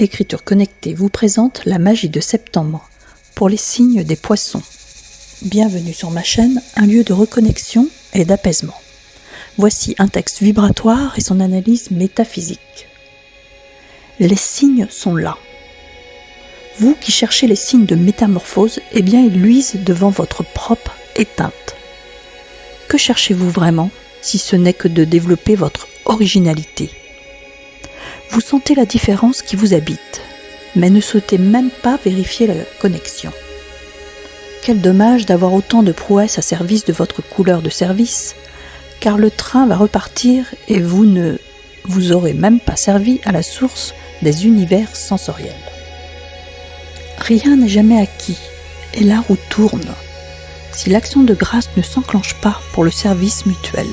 Écriture connectée vous présente la magie de septembre pour les signes des poissons. Bienvenue sur ma chaîne, un lieu de reconnexion et d'apaisement. Voici un texte vibratoire et son analyse métaphysique. Les signes sont là. Vous qui cherchez les signes de métamorphose, eh bien ils luisent devant votre propre éteinte. Que cherchez-vous vraiment, si ce n'est que de développer votre originalité ? Vous sentez la différence qui vous habite, mais ne souhaitez même pas vérifier la connexion. Quel dommage d'avoir autant de prouesses à service de votre couleur de service, car le train va repartir et vous ne vous aurez même pas servi à la source des univers sensoriels. Rien n'est jamais acquis, et la roue tourne, si l'action de grâce ne s'enclenche pas pour le service mutuel.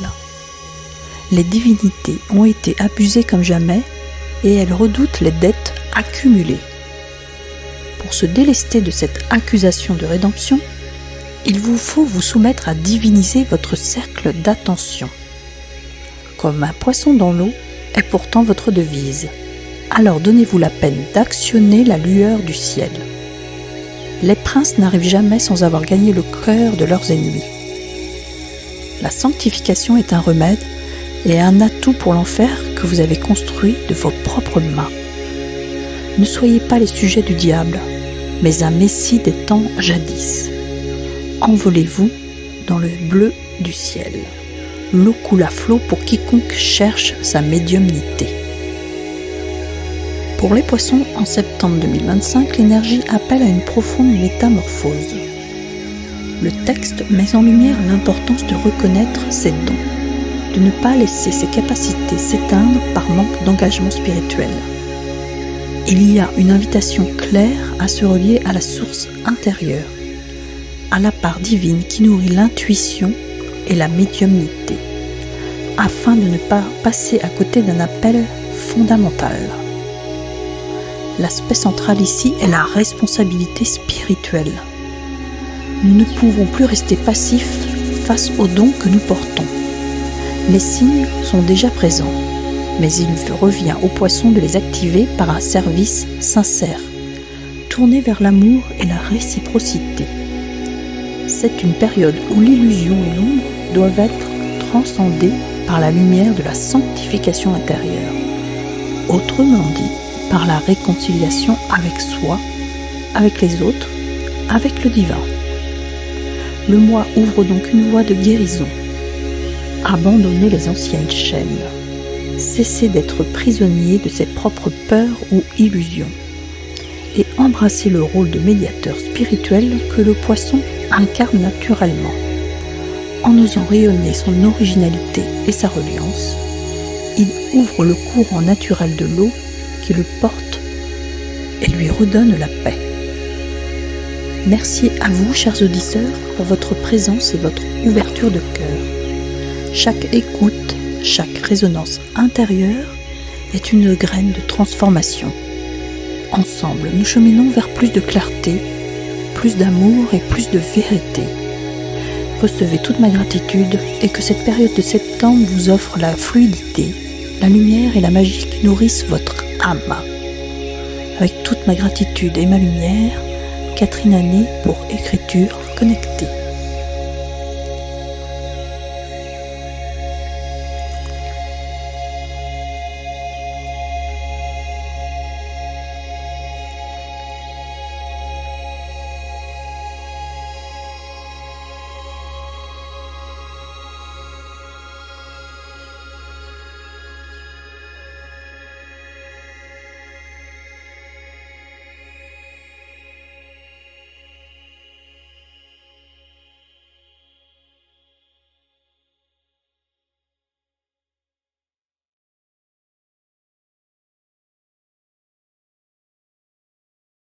Les divinités ont été abusées comme jamais, et elles redoutent les dettes accumulées. Pour se délester de cette accusation de rédemption, il vous faut vous soumettre à diviniser votre cercle d'attention. Comme un poisson dans l'eau est pourtant votre devise, alors donnez-vous la peine d'actionner la lueur du ciel. Les princes n'arrivent jamais sans avoir gagné le cœur de leurs ennemis. La sanctification est un remède et un atout pour l'enfer que vous avez construit de vos propres mains. Ne soyez pas les sujets du diable, mais un messie des temps jadis. Envolez-vous dans le bleu du ciel. L'eau coule à flot pour quiconque cherche sa médiumnité. Pour les poissons, en septembre 2025, l'énergie appelle à une profonde métamorphose. Le texte met en lumière l'importance de reconnaître ses dons, de ne pas laisser ses capacités s'éteindre par manque d'engagement spirituel. Il y a une invitation claire à se relier à la source intérieure, à la part divine qui nourrit l'intuition et la médiumnité, afin de ne pas passer à côté d'un appel fondamental. L'aspect central ici est la responsabilité spirituelle. Nous ne pouvons plus rester passifs face aux dons que nous portons. Les signes sont déjà présents, mais il revient aux poissons de les activer par un service sincère, tourné vers l'amour et la réciprocité. C'est une période où l'illusion et l'ombre doivent être transcendées par la lumière de la sanctification intérieure. Autrement dit, par la réconciliation avec soi, avec les autres, avec le divin. Le mois ouvre donc une voie de guérison. Abandonnez les anciennes chaînes. Cessez d'être prisonnier de ses propres peurs ou illusions. Et embrassez le rôle de médiateur spirituel que le poisson incarne naturellement. En osant rayonner son originalité et sa reliance, il ouvre le courant naturel de l'eau qui le porte et lui redonne la paix. Merci à vous, chers auditeurs, pour votre présence et votre ouverture de cœur. Chaque écoute, chaque résonance intérieure est une graine de transformation. Ensemble, nous cheminons vers plus de clarté, plus d'amour et plus de vérité. Recevez toute ma gratitude et que cette période de septembre vous offre la fluidité, la lumière et la magie qui nourrissent votre âme. Avec toute ma gratitude et ma lumière, Catherine Anet pour Écriture connectée.